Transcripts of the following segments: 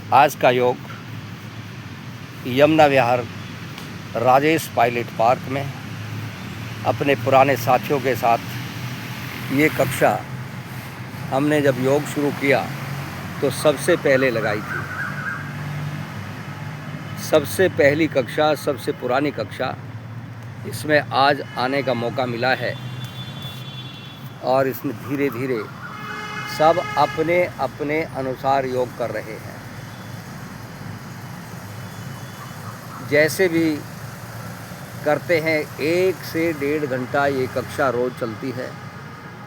आज का योग यमुना विहार राजेश पायलट पार्क में अपने पुराने साथियों के साथ ये कक्षा हमने जब योग शुरू किया तो सबसे पहले लगाई थी। सबसे पहली कक्षा, सबसे पुरानी कक्षा, इसमें आज आने का मौका मिला है और इसमें धीरे धीरे सब अपने अपने अनुसार योग कर रहे हैं। जैसे भी करते हैं 1 से 1.5 घंटा ये कक्षा रोज़ चलती है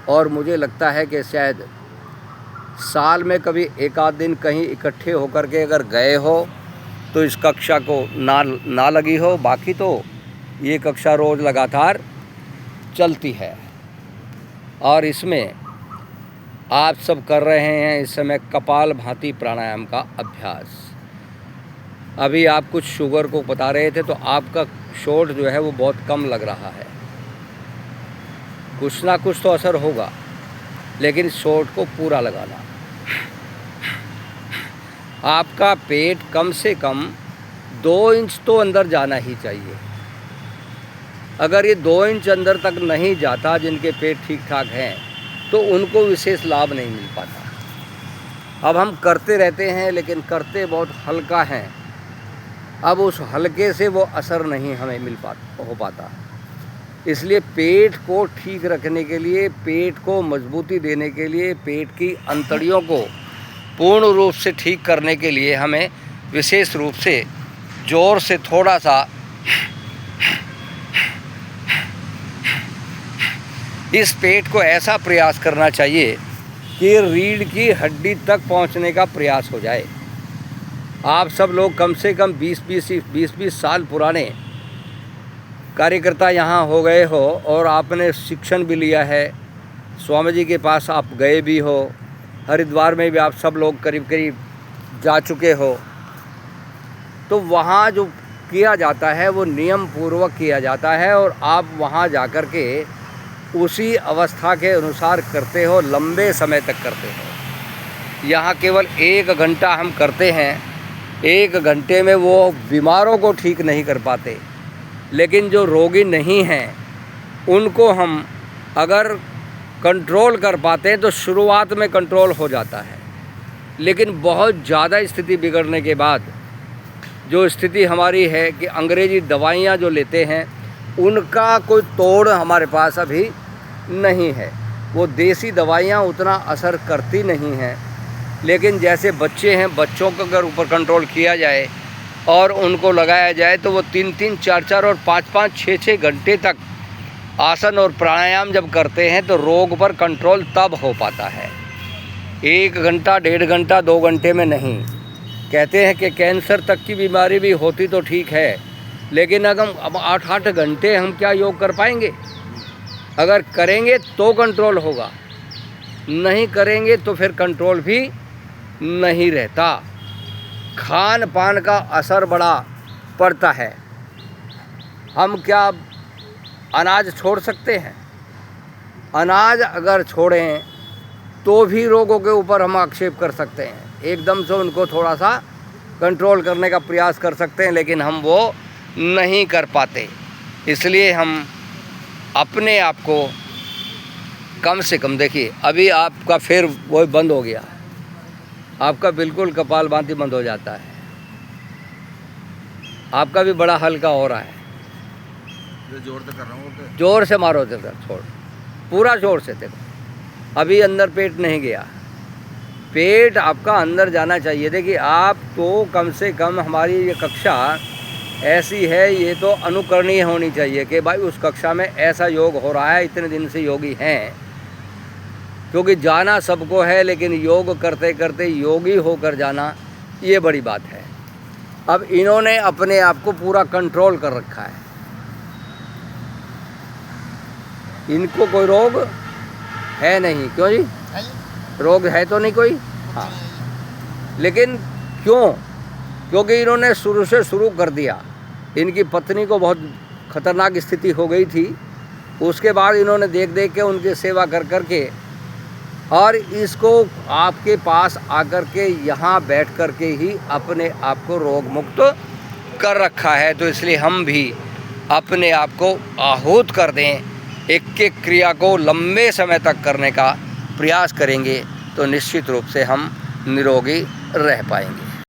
और मुझे लगता है कि शायद साल में कभी एक आध दिन कहीं इकट्ठे होकर के अगर गए हो तो इस कक्षा को ना लगी हो, बाकी तो ये कक्षा रोज़ लगातार चलती है। और इसमें आप सब कर रहे हैं इस समय कपालभाति प्राणायाम का अभ्यास। अभी आप कुछ शुगर को बता रहे थे तो आपका शॉट जो है वो बहुत कम लग रहा है। कुछ ना कुछ तो असर होगा, लेकिन शॉट को पूरा लगाना। आपका पेट कम से कम 2 इंच तो अंदर जाना ही चाहिए। अगर ये 2 इंच अंदर तक नहीं जाता, जिनके पेट ठीक ठाक हैं, तो उनको विशेष लाभ नहीं मिल पाता। अब हम करते रहते हैं लेकिन करते बहुत हल्का हैं। अब उस हल्के से वो असर नहीं हमें हो पाता। इसलिए पेट को ठीक रखने के लिए, पेट को मजबूती देने के लिए, पेट की अंतड़ियों को पूर्ण रूप से ठीक करने के लिए हमें विशेष रूप से ज़ोर से थोड़ा सा इस पेट को ऐसा प्रयास करना चाहिए कि रीढ़ की हड्डी तक पहुंचने का प्रयास हो जाए। आप सब लोग कम से कम 20-20 साल पुराने कार्यकर्ता यहाँ हो गए हो और आपने शिक्षण भी लिया है। स्वामी जी के पास आप गए भी हो, हरिद्वार में भी आप सब लोग करीब करीब जा चुके हो। तो वहाँ जो किया जाता है वो नियम पूर्वक किया जाता है और आप वहाँ जा कर के उसी अवस्था के अनुसार करते हो, लंबे समय तक करते हो। यहाँ केवल 1 घंटा हम करते हैं। 1 घंटे में वो बीमारों को ठीक नहीं कर पाते, लेकिन जो रोगी नहीं हैं उनको हम अगर कंट्रोल कर पाते हैं तो शुरुआत में कंट्रोल हो जाता है। लेकिन बहुत ज़्यादा स्थिति बिगड़ने के बाद जो स्थिति हमारी है कि अंग्रेज़ी दवाइयाँ जो लेते हैं उनका कोई तोड़ हमारे पास अभी नहीं है। वो देसी दवाइयाँ उतना असर करती नहीं हैं। लेकिन जैसे बच्चे हैं, बच्चों को अगर ऊपर कंट्रोल किया जाए और उनको लगाया जाए तो वो 3-3, 4-4 और 5-5, 6-6 घंटे तक आसन और प्राणायाम जब करते हैं तो रोग पर कंट्रोल तब हो पाता है। 1 घंटा, 1.5 घंटा, 2 घंटे में नहीं। कहते हैं कि कैंसर तक की बीमारी भी होती तो ठीक है, लेकिन अगर हम अब 8-8 घंटे हम क्या योग कर पाएंगे? अगर करेंगे तो कंट्रोल होगा, नहीं करेंगे तो फिर कंट्रोल भी नहीं रहता। खान पान का असर बड़ा पड़ता है। हम क्या अनाज छोड़ सकते हैं? अनाज अगर छोड़ें तो भी रोगों के ऊपर हम आक्षेप कर सकते हैं। एकदम से उनको थोड़ा सा कंट्रोल करने का प्रयास कर सकते हैं, लेकिन हम वो नहीं कर पाते। इसलिए हम अपने आप को कम से कम, देखिए अभी आपका फिर वो बंद हो गया, आपका बिल्कुल कपालभाति बंद हो जाता है। आपका भी बड़ा हल्का हो रहा है। जोर से कर रहा हूँ, जोर से मारो, देखो छोड़, पूरा जोर से देखो। अभी अंदर पेट नहीं गया, पेट आपका अंदर जाना चाहिए। देखिए आप तो कम से कम, हमारी ये कक्षा ऐसी है, ये तो अनुकरणीय होनी चाहिए कि भाई उस कक्षा में ऐसा योग हो रहा है, इतने दिन से योगी हैं। क्योंकि जाना सबको है, लेकिन योग करते करते योगी होकर जाना ये बड़ी बात है। अब इन्होंने अपने आप को पूरा कंट्रोल कर रखा है। इनको कोई रोग है नहीं, क्यों जी? रोग है तो नहीं कोई? हाँ, लेकिन क्यों? क्योंकि इन्होंने शुरू से शुरू कर दिया। इनकी पत्नी को बहुत ख़तरनाक स्थिति हो गई थी, उसके बाद इन्होंने देख देख के उनकी सेवा कर कर के और इसको आपके पास आकर के यहाँ बैठ कर के ही अपने आप को रोग मुक्त कर रखा है। तो इसलिए हम भी अपने आप को आहूत कर दें, एक एक क्रिया को लंबे समय तक करने का प्रयास करेंगे तो निश्चित रूप से हम निरोगी रह पाएंगे।